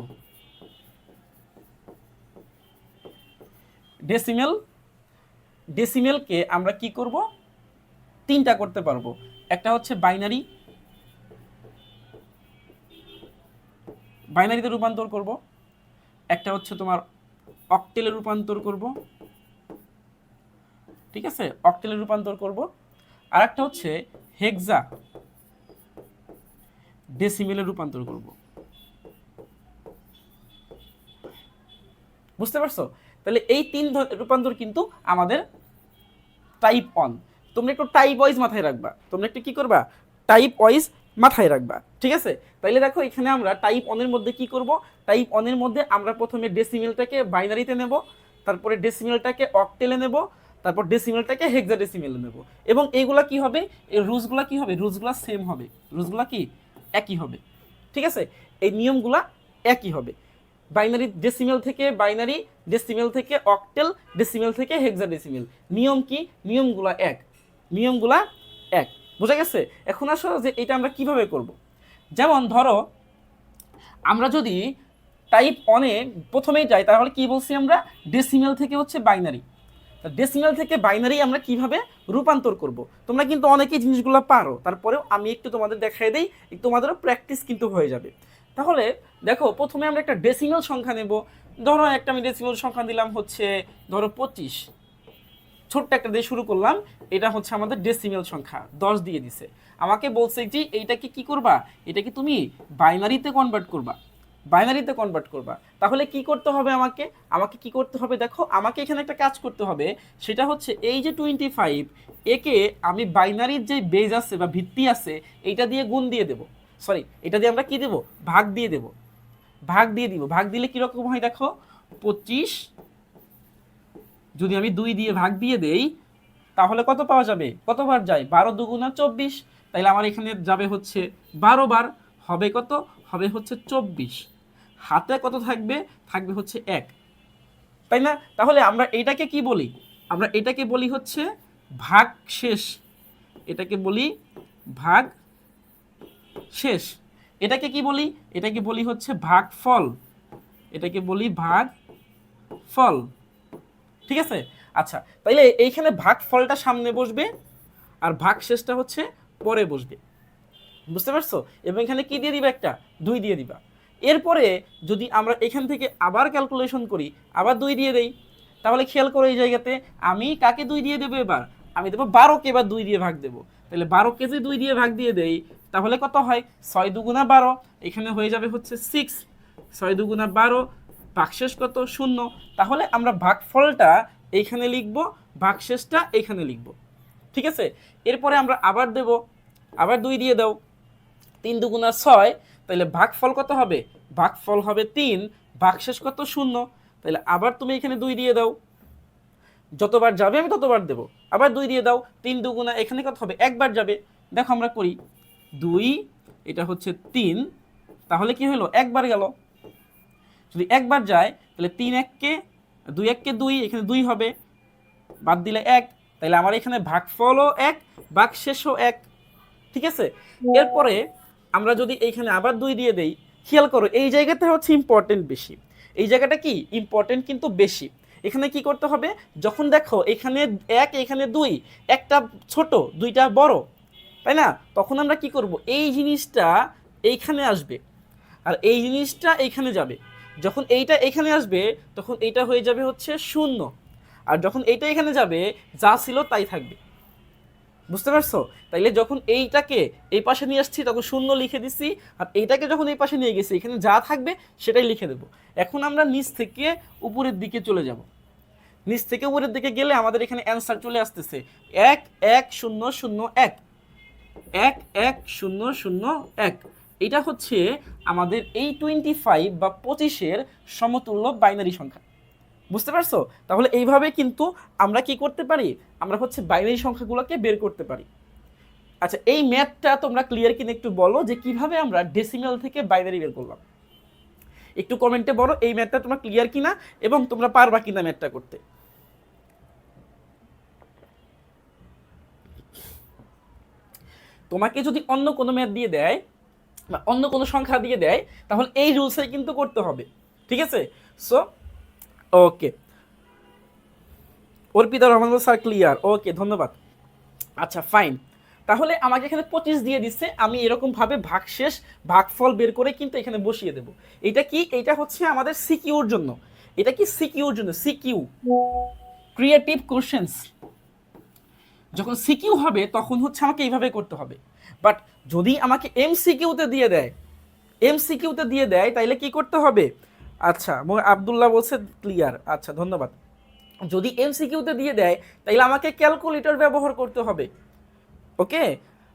ডেসিমেল, ডেসিমেলকে আমরা কি করব, তিনটা করতে পারবো। একটা হচ্ছে বাইনারি, বাইনারিতে রূপান্তর করব। একটা হচ্ছে তোমার অক্টেলে রূপান্তর করব, ঠিক আছে, অক্টেলে রূপান্তর করব। আর একটা হচ্ছে হেক্সা, ডেসিমেলে রূপান্তর করব। বুঝতে পারছো? তাহলে এই 3 রূপান্তর কিন্তু আমাদের টাইপ 1। তোমরা একটু টাইপ ওয়াইজ মাথায় রাখবা, তোমরা একটু কি করবা, টাইপ ওয়াইজ মাথায় রাখবা, ঠিক আছে? তাইলে দেখো এখানে আমরা টাইপ 1 এর মধ্যে কি করব, টাইপ 1 এর মধ্যে আমরা প্রথমে ডেসিমেলটাকে বাইনারিতে নেব, তারপরে ডেসিমেলটাকে অক্টেলে নেব, তারপর ডেসিমেলটাকে হেক্সাডেসিমেলে নেব। এবং এইগুলা কি হবে, এই রুলসগুলা কি হবে, রুলসগুলা সেম হবে, রুলসগুলা কি একই হবে, ঠিক আছে? এই নিয়মগুলা একই হবে। বাইনারি ডেসিমেল থেকে বাইনারি, ডেসিমেল থেকে অক্টেল, ডেসিমেল থেকে হেক্সাডেসিমেল, নিয়ম কি, নিয়মগুলা এক, নিয়মগুলা এক। বোঝা গেছে? এখন আসো যে এটা আমরা কিভাবে করব। যেমন ধরো আমরা যদি টাইপ 1 এ প্রথমেই যাই, তাহলে কি বলছি আমরা, ডেসিমেল থেকে হচ্ছে বাইনারি। ডেসিমেল থেকে বাইনারি আমরা কিভাবে রূপান্তর করব। তোমরা কিন্তু অনেকেই জিনিসগুলো পারো, তারপরেও আমি একটু তোমাদের দেখাই দিই, তোমাদেরও প্র্যাকটিস কিন্তু হয়ে যাবে। তাহলে দেখো প্রথমে আমরা একটা ডেসিমেল সংখ্যা নেব। ধরো একটা আমি ডেসিমেল সংখ্যা দিলাম হচ্ছে ধরো 25, ছোট্ট একটা দিয়ে শুরু করলাম, এটা হচ্ছে আমাদের ডেসিমেল সংখ্যা, 10 দিয়ে দিছে। আমাকে বলছে যে এইটাকে কি করবা, এটাকে তুমি বাইনারিতে কনভার্ট করবা, বাইনারিতে কনভার্ট করবা। তাহলে কি করতে হবে, আমাকে আমাকে কি করতে হবে, দেখো আমাকে এখানে একটা কাজ করতে হবে, সেটা হচ্ছে এই যে 25, একে আমি বাইনারির যে বেজ আছে বা ভিত্তি আছে এইটা দিয়ে গুণ দিয়ে দেব, সরি এটা দিয়ে আমরা কি দেব, ভাগ দিয়ে দেব, ভাগ দিয়ে দিব। ভাগ দিলে কিরকম হয় দেখো, 25 যদি আমি 2 দিয়ে ভাগ দিয়ে দেই তাহলে কত পাওয়া যাবে, কতবার যায়, 12 দুগুণা 24, তাইলে আমার এখানে যাবে হচ্ছে 12 বার, হবে কত, হবে হচ্ছে 24, হাতে কত থাকবে, থাকবে হচ্ছে 1, তাই না? তাহলে আমরা এটাকে কি বলি, আমরা এটাকে বলি হচ্ছে ভাগ শেষ, এটাকে বলি ভাগ শেষ। এটাকে কি বলি, এটাকে বলি হচ্ছে ভাগ ফল, এটাকে বলি ভাগ ফল, ঠিক আছে? আচ্ছা, তাইলে এইখানে ভাগ ফলটা সামনে বসবে আর ভাগ শেষটা হচ্ছে পরে বসবে, বুঝতে পারছো? এবং এখানে কি দিয়ে দিবা, একটা 2 দিয়ে দিবা। এরপরে যদি আমরা এখান থেকে আবার ক্যালকুলেশন করি, আবার 2 দিয়ে দেই, তাহলে খেয়াল করো এই জায়গাতে আমি কাকে 2 দিয়ে দেবো, এবার আমি দেবো 12কে এবার 2 দিয়ে ভাগ দেবো। তাহলে 12কে যদি 2 দিয়ে ভাগ দিয়ে দেই তাহলে কত হয়, 6 দুগুণা 12, এখানে হয়ে যাবে হচ্ছে 6, 6 দুগুণা 12, ভাগশেষ কত, 0। তাহলে আমরা ভাগফলটা এইখানে লিখব, ভাগশেষটা এইখানে লিখব, ঠিক আছে? এরপরে আমরা আবার দেব, আবার 2 দিয়ে দাও, 3 দুগুণা 6, তাহলে ভাগফল কত হবে, ভাগফল হবে 3, ভাগশেষ কত, 0। তাহলে আবার তুমি এখানে 2 দিয়ে দাও, যতবার যাবে আমি ততবার দেব, আবার 2 দিয়ে দাও, 3 দুগুণা এখানে কত হবে, একবার যাবে। দেখো আমরা করি 2, এটা হচ্ছে 3, তাহলে কি হলো, একবার গেল। যদি একবার যায় তাহলে 3 এককে 2 এককে 2, এখানে 2 হবে, বাদ দিলে 1, তাহলে আমার এখানে ভাগফলও 1, ভাগশেষও 1, ঠিক আছে? এরপরে আমরা যদি এইখানে আবার 2 দিয়ে দেই, খেয়াল করো এই জায়গাটা হচ্ছে ইম্পর্টেন্ট বেশি, এই জায়গাটা কি ইম্পর্টেন্ট কিন্তু বেশি। এখানে কি করতে হবে, যখন দেখো এখানে 1 এখানে 2, একটা ছোট 2টা বড়, তাই না? তখন আমরা কি করব, এই জিনিসটা এইখানে আসবে আর এই জিনিসটা এইখানে যাবে। যখন এইটা এখানে আসবে তখন এইটা হয়ে যাবে হচ্ছে 0, আর যখন এইটা এখানে যাবে যা ছিল তাই থাকবে, বুঝতে পারছো? তাইলে যখন এইটাকে এই পাশে নিয়ে আসছি তখন 0 লিখে দিছি, আর এইটাকে যখন এই পাশে নিয়ে গেছি এখানে যা থাকবে সেটাই লিখে দেব। এখন আমরা নিচ থেকে উপরের দিকে চলে যাব, নিচ থেকে উপরের দিকে গেলে আমাদের এখানে অ্যান্সার চলে আসতেছে 1 1 0 0 1, 1 1 0 0 1। এটা হচ্ছে আমাদের এই 25 বা 25-এর সমতুল্য বাইনারি সংখ্যা, বুঝতে পারছো? তাহলে এইভাবে কিন্তু আমরা কি করতে পারি, আমরা হচ্ছে বাইনারি সংখ্যাগুলোকে বের করতে পারি। আচ্ছা, এই ম্যাথটা তোমরা ক্লিয়ার কিনা একটু বলো যে কিভাবে আমরা ডেসিমেল থেকে বাইনারি বের করলাম, একটু কমেন্টে বলো এই ম্যাথটা তোমরা ক্লিয়ার কিনা এবং তোমরা পারবা কিনা ম্যাথটা করতে। তোমাকে যদি অন্য কোনো ম্যাথ দিয়ে দেয় বা অন্য কোনো সংখ্যা দিয়ে দেয় তাহলে এই রুলসে কিন্তু করতে হবে, ঠিক আছে? So okay, Arpita Rahman sir clear, okay ধন্যবাদ। আচ্ছা ফাইন, তাহলে আমাকে এখানে 25 দিয়ে দিচ্ছে, আমি এরকমভাবে ভাগশেষ ভাগফল বের করে কিন্তু এখানে বসিয়ে দেব। এটা কি, এটা হচ্ছে আমাদের সিকিউর জন্য, এটা কি সিকিউর জন্য, সিকিউ ক্রিয়েটিভ কোশ্চেন্স। যখন সিকিউ হবে তখন হচ্ছে আমাকে এইভাবে করতে হবে। বাট যদি আমাকে এমসিকিউতে দিয়ে দেয়, এমসিকিউতে দিয়ে দেয় তাইলে কি করতে হবে? আচ্ছা, আব্দুল্লাহ বলছে ক্লিয়ার, আচ্ছা ধন্যবাদ। যদি এমসিকিউতে দিয়ে দেয় তাইলে আমাকে ক্যালকুলেটর ব্যবহার করতে হবে। ওকে,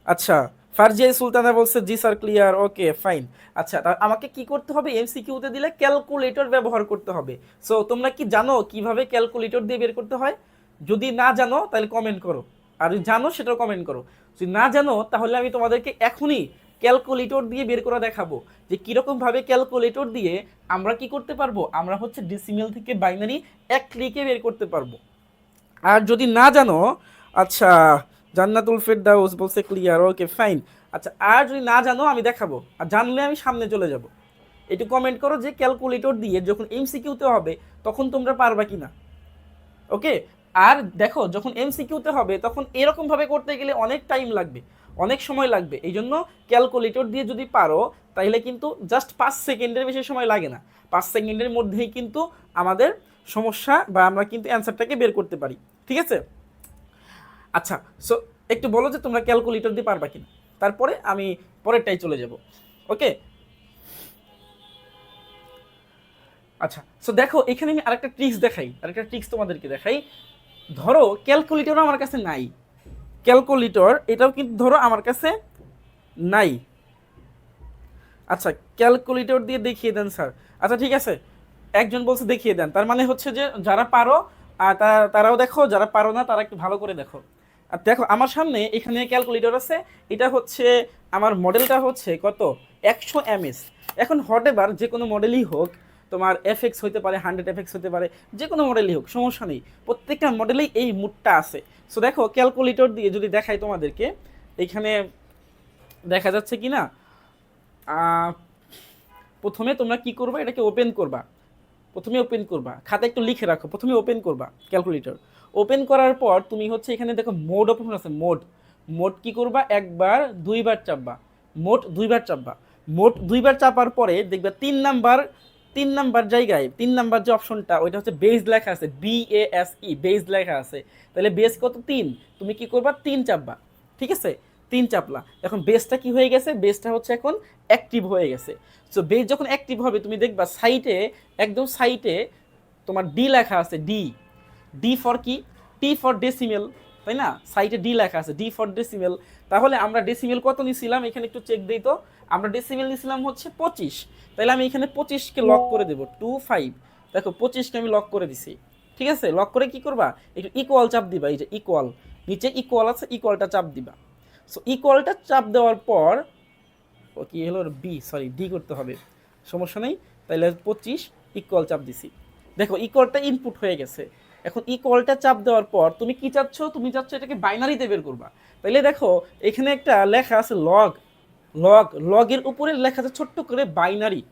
আচ্ছা ফারজিয়া সুলতানা বলছে জি স্যার ক্লিয়ার, ওকে ফাইন। আচ্ছা, তা আমাকে কি করতে হবে? এমসিকিউতে দিলে ক্যালকুলেটর ব্যবহার করতে হবে। সো তোমরা কি জানো কিভাবে ক্যালকুলেটর দিয়ে বের করতে হয়? যদি না জানো তাহলে কমেন্ট করো, আর যদি জানো সেটাও কমেন্ট করো। যদি না জানো তাহলে আমি তোমাদেরকে এখনই ক্যালকুলেটর দিয়ে বের করে দেখাবো যে কীরকমভাবে ক্যালকুলেটর দিয়ে আমরা কি করতে পারবো, আমরা হচ্ছে ডেসিমেল থেকে বাইনারি এক ক্লিকে বের করতে পারবো। আর যদি না জানো, আচ্ছা জান্নাতুল ফেরদাউস বলছে ক্লিয়ার, ওকে ফাইন। আচ্ছা, আর যদি না জানো আমি দেখাবো, আর জানলে আমি সামনে চলে যাব। একটু কমেন্ট করো যে ক্যালকুলেটর দিয়ে যখন এমসিকিউতে হবে তখন তোমরা পারবা কিনা। ওকে, আর দেখো যখন এমসিকিউতে হবে তখন এরকমভাবে করতে গেলে অনেক টাইম লাগবে, অনেক সময় লাগবে। এই জন্য ক্যালকুলেটর দিয়ে যদি পারো তাহলে কিন্তু জাস্ট 5 সেকেন্ডের বেশি সময় লাগে না, 5 সেকেন্ডের মধ্যেই কিন্তু আমাদের সমস্যা বা আমরা কিন্তু অ্যান্সারটাকে বের করতে পারি। ঠিক আছে, আচ্ছা সো একটু বলো যে তোমরা ক্যালকুলেটর দিয়ে পারবা কিনা, তারপরে আমি পরেরটাই চলে যাব। ওকে, আচ্ছা সো দেখো এখানে আমি আরেকটা ট্রিক্স দেখাই, আরেকটা ট্রিক্স তোমাদেরকে দেখাই। ধরো ক্যালকুলেটর আমার কাছে নাই, ক্যালকুলেটর এটাও কিন্তু ধরো আমার কাছে নাই। আচ্ছা, ক্যালকুলেটর দিয়ে দেখিয়ে দেন স্যার। আচ্ছা ঠিক আছে, একজন বলছে দেখিয়ে দেন, তার মানে হচ্ছে যে যারা পারো তারাও দেখো, যারা পারো না তারা একটু ভালো করে দেখো। আর দেখো আমার সামনে এখানে ক্যালকুলেটর আছে, এটা হচ্ছে আমার মডেলটা হচ্ছে কত 100 ms। এখন হটেবার যে কোনো মডেলই হোক, তোমার এফএক্স হতে পারে, 100 FX হতে পারে, যে কোনো মডেলই হোক সমস্যা নেই, প্রত্যেকটা মডেলেই এই মুডটা আছে। সো দেখো ক্যালকুলেটর দিয়ে যদি দেখাই তোমাদেরকে, এখানে দেখা যাচ্ছে কি না, প্রথমে তোমরা কি করবা, এটাকে ওপেন করবা, প্রথমে ওপেন করবা, খাতা একটু লিখে রাখো, প্রথমে ওপেন করবা ক্যালকুলেটর। ওপেন করার পর তুমি হচ্ছে এখানে দেখো মোড অপশন আছে, মোড, মোড কি করবা, একবার দুইবার চাপবা, মোট দুইবার চাপবা। মোট দুইবার চাপার পরে দেখবা 3 নাম্বার জায়গায় 3 নাম্বার যে অপশনটা ওইটা হচ্ছে বেজ লেখা আছে, BASE বেজ লেখা আছে। তাহলে বেজ কত 3, তুমি কি করবা 3 চাপবা। ঠিক আছে, 3 চাপলা, এখন বেসটা কি হয়ে গেছে, বেসটা হচ্ছে এখন অ্যাক্টিভ হয়ে গেছে। সো বেস যখন অ্যাক্টিভ হবে তুমি দেখবা সাইটে, একদম সাইটে তোমার ডি লেখা আছে, ডি, ডি ফর কি, টি ফর ডেসিমেল, তাই না? সাইটে ডি লেখা আছে, ডি ফর ডেসিমেল। তাহলে আমরা ডেসিমেল কত নিছিলাম, এখানে একটু চেক দিই তো, আমরা ডেসিমেল নিছিলাম হচ্ছে 25। তাহলে আমি এখানে 25কে লক করে দেবো, 25। দেখো 25কে আমি লক করে দিছি। ঠিক আছে, লক করে কি করবা, একটু ইকুয়াল চাপ দিবা, এই যে ইকুয়াল, নিচে ইকুয়াল আছে, ইকুয়ালটা চাপ দিবা। সো ইকুয়ালটা চাপ দেওয়ার পর ও কি হলো, বি সরি ডি করতে হবে, সমস্যা নেই। তাহলে 25 ইকুয়াল চাপ দিছি, দেখো ইকুয়ালটা ইনপুট হয়ে গেছে। এখন ইকুয়ালটা চাপ দেওয়ার পর তুমি কি চাচ্ছ, তুমি চাচ্ছ এটাকে বাইনারিতে বের করবা। তাহলে দেখো এখানে একটা লেখা আছে লগ, লগ, লগের উপরে লেখা আছে ছোট্ট করে বাইনারি,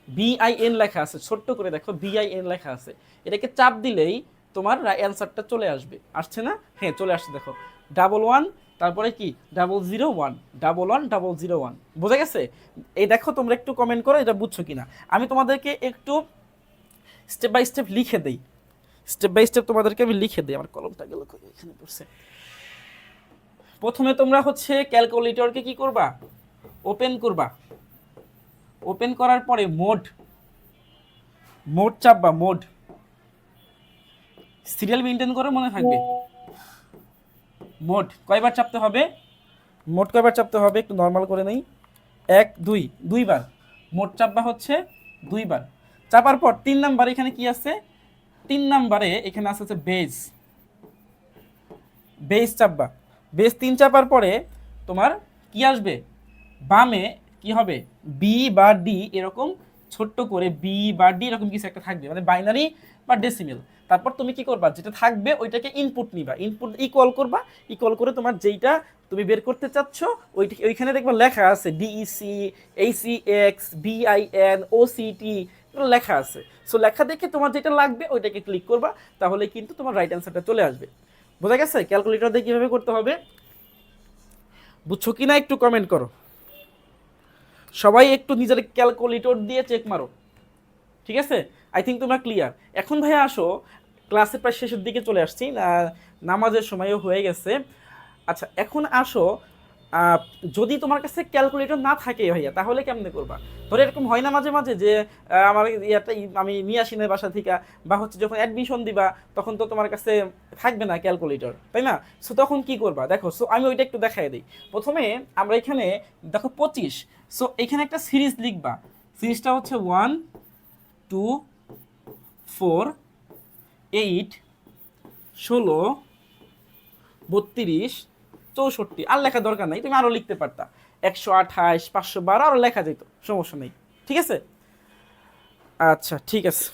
BIN লেখা আছে ছোট্ট করে, দেখো BIN লেখা আছে। এটাকে চাপ দিলেই তোমার অ্যান্সারটা চলে আসবে, আসছে না? হ্যাঁ চলে আসছে, দেখো 11, তারপরে কি 001, 11, 001, বোঝা গেছে? এই দেখো তোমরা একটু কমেন্ট করো এটা বুঝছো কিনা। আমি তোমাদেরকে একটু স্টেপ বাই স্টেপ লিখে দেই, স্টেপ বাই স্টেপ তোমাদেরকে আমি লিখে দিই। আমার কলমটা গেল এখানে পড়ছে। প্রথমে তোমরা হচ্ছে ক্যালকুলেটরকে কি করবা, ওপেন করবা। ওপেন করার পরে মোড, মোড চাপবা, মোড, সিরিয়াল মেনটেন করে মনে থাকবে। মোড কয়বার চাপতে হবে, মোড কয়বার চাপতে হবে একটু নর্মাল করে নেই, 1 2 দুইবার মোড চাপবা হচ্ছে, দুইবার চাপার পর 3 নাম্বার এখানে কি আছে, 3 নাম্বারে এখানে আছে বেজ, বেজ চাপবা। বেজ 3 চাপার পরে তোমার কি আসবে, বামে কি হবে, বি বা ডি এরকম ছোট্ট করে, বি বা ডি এরকম কিছু একটা থাকবে, মানে বাইনারি বা ডেসিমেল। তারপর তুমি কি করবা, যেটা থাকবে ওইটাকে ইনপুট নিবা, ইনপুট ইকুয়াল করবা, ইকুয়াল করে তোমার যেইটা তুমি বের করতে চাচ্ছ ওইখানে দেখবা লেখা আছে DEC, ACX, BIN, OCT লেখা আছে। সো লেখা দেখে তোমার যেটা লাগবে ওইটাকে ক্লিক করবা, তাহলে কিন্তু তোমার রাইট অ্যান্সারটা চলে আসবে। বোঝা গেছে ক্যালকুলেটর দিয়ে কীভাবে করতে হবে, বুঝছো কি না একটু কমেন্ট করো। সবাই একটু নিজের ক্যালকুলেটর দিয়ে চেক মারো, ঠিক আছে? আই থিঙ্ক তোমরা ক্লিয়ার। এখন ভাইয়া আসো, ক্লাসের প্রায় শেষের দিকে চলে আসছি, নামাজের সময়ও হয়ে গেছে। আচ্ছা এখন আসো, যদি তোমার কাছে ক্যালকুলেটর না থাকে ভাইয়া তাহলে কেমনে করবা? ধরে এরকম হয় না মাঝে মাঝে যে আমার ইয়াটা আমি নিয়ে আসি না বাসা থেকে, বা হচ্ছে যখন অ্যাডমিশন দিবা তখন তো তোমার কাছে থাকবে না ক্যালকুলেটর, তাই না? সো তখন কি করবা দেখো, সো আমি ওইটা একটু দেখাই দিই। প্রথমে আমরা এখানে দেখো 25, সো এখানে একটা সিরিজ লিখবা। সিরিজটা হচ্ছে 1 2 4 8 16 32 64, আর লেখার দরকার নাই, তুমি আরো লিখতে পারতা 128 512, আরো লেখা যেত, সমস্যা নেই। ঠিক আছে, আচ্ছা ঠিক আছে,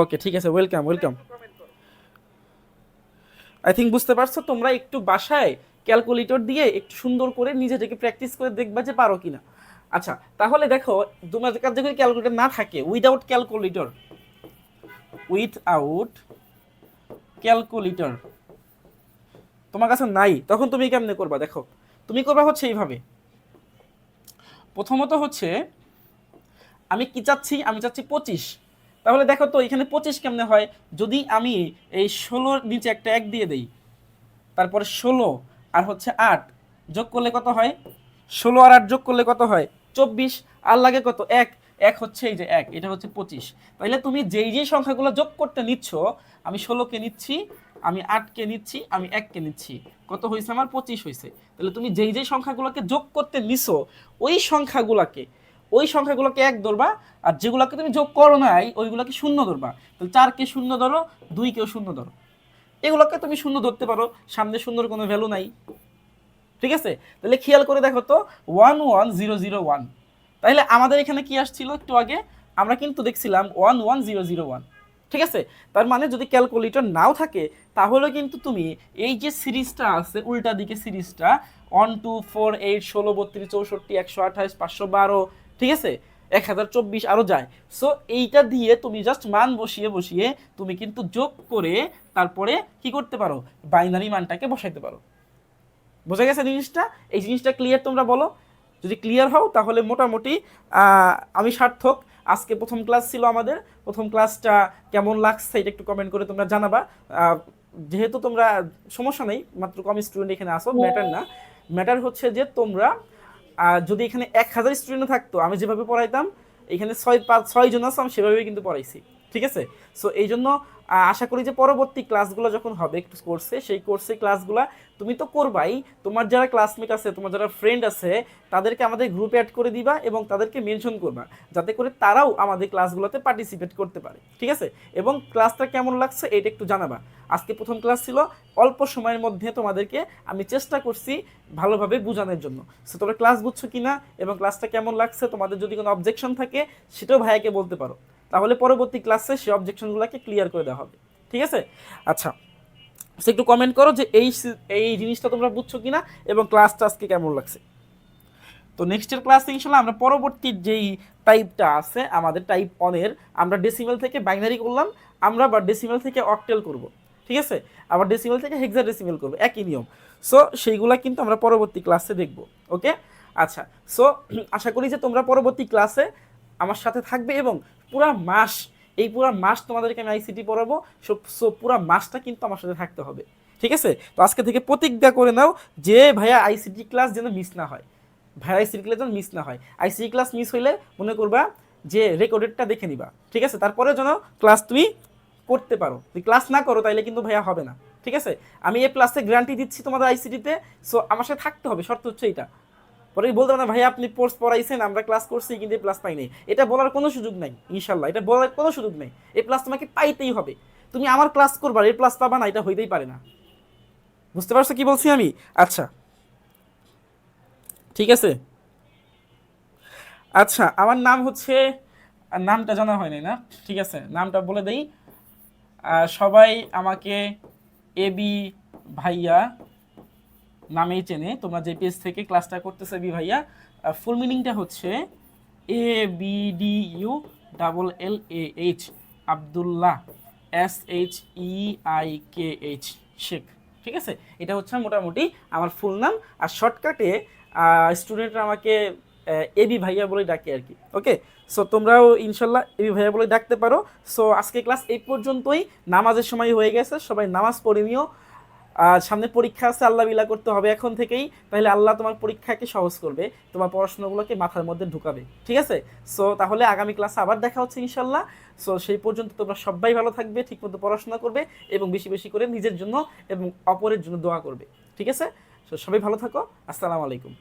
ওকে ঠিক আছে, ওয়েলকাম ওয়েলকাম। আই থিঙ্ক বুঝতে পারছো। তোমরা একটু বাসায় ক্যালকুলেটর দিয়ে একটু সুন্দর করে নিজেদেরকে প্র্যাকটিস করে দেখবা যে পারো কিনা। আচ্ছা তাহলে দেখো, তোমাদের কাছে যদি ক্যালকুলেটর না থাকে, উইদাউট ক্যালকুলেটর, উইথআউট ক্যালকুলেটর তোমার কাছে নাই, তখন তুমি কেমনে করবা দেখো। তুমি করবা হচ্ছে এইভাবে। প্রথমত হচ্ছে আমি কি চাচ্ছি, আমি চাচ্ছি 25। তাহলে দেখো তো এখানে 25 কেমনে হয়, যদি আমি এই 16-র নিচে একটা 1 দিয়ে দেই, তারপরে 16 আর হচ্ছে 8 যোগ করলে কত হয়, 16 আর 8 যোগ করলে কত হয় 24, আর লাগে কত 1, 1 হচ্ছে এই যে 1, এটা হচ্ছে 25। তাহলে তুমি যেই যেই সংখ্যাগুলো যোগ করতে নিচ্ছ, আমি 16কে নিচ্ছি, আমি 8কে নিচ্ছি, আমি 1কে নিচ্ছি, কত হয়েছে আমার 25 হয়েছে। তাহলে তুমি যেই যেই সংখ্যাগুলোকে যোগ করতে নিছো ওই সংখ্যাগুলোকে 1 ধরবা, আর যেগুলোকে তুমি যোগ করো নাই ওইগুলোকে 0 ধরবা। তাহলে 4কে 0 ধরো, 2কেও 0 ধরো, এগুলোকে তুমি 0 ধরতে পারো, সামনে 0-র কোনো ভ্যালু নাই। ঠিক আছে, তাহলে খেয়াল করে দেখো তো 11001, তাহলে আমাদের এখানে কি আসছিল একটু আগে, আমরা কিন্তু দেখছিলাম 11001। ঠিক আছে, তার মানে যদি ক্যালকুলেটর নাও থাকে তাহলে কিন্তু তুমি এই যে সিরিজটা আছে উল্টা দিকে সিরিজটা 1 2 4 8 16 32 64 128 512, ঠিক আছে 1024 আরো যায়। সো এইটা দিয়ে তুমি জাস্ট মান বসিয়ে বসিয়ে তুমি কিন্তু যোগ করে তারপরে কি করতে পারো, বাইনারি মানটাকে বসাইতে পারো। বোঝা গেছে জিনিসটা? এই জিনিসটা ক্লিয়ার তোমরা বলো। যদি ক্লিয়ার হও তাহলে মোটামুটি আমি সার্থক। আজকে প্রথম ক্লাস ছিল আমাদের, প্রথম ক্লাসটা কেমন লাগছে এটা একটু কমেন্ট করে তোমরা জানাবা। যেহেতু তোমরা সমস্যা নেই, মাত্র কম স্টুডেন্ট এখানে আসো, ম্যাটার না। ম্যাটার হচ্ছে যে তোমরা যদি এখানে 1000 স্টুডেন্ট থাকতো, আমি যেভাবে পড়াইতাম, এখানে 6 জন আছে, আমি সেভাবেই কিন্তু পড়াইছি। ঠিক আছে, সো এই জন্য আশা করি যে পরবর্তী ক্লাসগুলো যখন হবে কোর্সে, সেই কোর্সে ক্লাসগুলো তুমি তো করবাই, তোমার যারা ক্লাসমেট আছে, তোমার যারা ফ্রেন্ড আছে, তাদেরকে আমাদের গ্রুপে অ্যাড করে দিবা এবং তাদেরকে মেনশন করবা, যাতে করে তারাও আমাদের ক্লাসগুলোতে পার্টিসিপেট করতে পারে। ঠিক আছে, এবং ক্লাসটা কেমন লাগছে এটা একটু জানাবা। আজকে প্রথম ক্লাস ছিল, অল্প সময়ের মধ্যে তোমাদেরকে আমি চেষ্টা করছি ভালোভাবে বোঝানোর জন্য। সো তোমরা ক্লাস বুঝছো কিনা এবং ক্লাসটা কেমন লাগছে, তোমাদের যদি কোনো অবজেকশন থাকে সেটাও ভাইয়াকে বলতে পারো, তাহলে পরবর্তী ক্লাসে সেই অবজেকশনগুলোকে ক্লিয়ার করে দেওয়া হবে। ঠিক আছে, আচ্ছা একটু কমেন্ট করো যে এই জিনিসটা তোমরা বুঝছো কিনা এবং ক্লাসটা আজকে কেমন লাগছে। তো নেক্সটের ক্লাসে ইনশাল্লাহ আমরা পরবর্তী যেই টাইপটা আছে আমাদের টাইপ 1-এর, আমরা ডেসিমেল থেকে বাইনারি করলাম, আমরা আবার ডেসিমেল থেকে অক্টেল করব। ঠিক আছে, আবার ডেসিমেল থেকে হেক্সাডেসিমেল করব, একই নিয়ম। সো সেইগুলা কিন্তু আমরা পরবর্তী ক্লাসে দেখব। ওকে, আচ্ছা, সো আশা করি যে তোমরা পরবর্তী ক্লাসে আমার সাথে থাকবে এবং পুরা মাস, এই পুরা মাস তোমাদেরকে আমি আইসিটি পড়াবো। সো পুরা মাসটা কিন্তু আমার সাথে থাকতে হবে। ঠিক আছে, তো আজকে থেকে প্রতিজ্ঞা করে নাও যে ভাইয়া আইসিটি ক্লাস যেন মিস না হয়, ভাইয়া আইসিটি ক্লাস যেন মিস না হয়। আইসিটি ক্লাস মিস হইলে মনে করবা যে রেকর্ডেডটা দেখে নিবা। ঠিক আছে, তারপরে যেন ক্লাস তুমি করতে পারো, যদি ক্লাস না করো তাইলে কিন্তু ভাইয়া হবে না। ঠিক আছে, আমি এই প্লাসে গ্যারান্টি দিচ্ছি তোমাদের আইসিটিতে। সো আমার সাথে থাকতে হবে, শর্ত হচ্ছে এটা। পরে বলতে না ভাই আপনি কোর্স পড়াইছেন, আমরা ক্লাস করছি কিন্তু প্লাস পাই নাই, এটা বলার কোনো সুযোগ নাই। ইনশাল্লাহ এটা বলার কোনো সুযোগ নেই, এই প্লাস তোমাকে পাইতেই হবে। তুমি আমার ক্লাস করবা, এই প্লাস পাবা না, এটা হইতেই পারে না। বুঝতে পারছো কি বলছি আমি? আচ্ছা ঠিক আছে, আচ্ছা আমার নাম হচ্ছে, নামটা জানা হয়নি না, ঠিক আছে নামটা বলে দেই। সবাই আমাকে এবি ভাইয়া নামেই চেনে, তোমরা যে পেজ থেকে ক্লাসটা করতেছে এবি ভাইয়া। ফুল মিনিংটা হচ্ছে ABDULLAH আব্দুল্লাহ SHEIKH শেখ। ঠিক আছে, এটা হচ্ছে মোটামুটি আমার ফুল নাম। আর শর্টকাটে স্টুডেন্টরা আমাকে এবি ভাইয়া বলে ডাকে আর কি। ওকে, সো তোমরাও ইনশাল্লাহ এবি ভাইয়া বলে ডাকতে পারো। সো আজকে ক্লাস এই পর্যন্তই, নামাজের সময় হয়ে গেছে, সবাই নামাজ পড়ে নিও। আর সামনে পরীক্ষা আছে, আল্লাহ বিলা করতে হবে এখন থেকেই, তাহলে আল্লাহ তোমার পরীক্ষাকে সহজ করবে, তোমার পড়াশোনাগুলোকে মাথার মধ্যে ঢুকাবে, ঠিক আছে? সো তাহলে আগামী ক্লাসে আবার দেখা হচ্ছে ইনশাল্লাহ। সো সেই পর্যন্ত তোমরা সবাই ভালো থাকবে, ঠিকমতো পড়াশোনা করবে এবং বেশি বেশি করে নিজের জন্য এবং অপরের জন্য দোয়া করবে, ঠিক আছে? সো সবাই ভালো থাকো, আসসালামু আলাইকুম।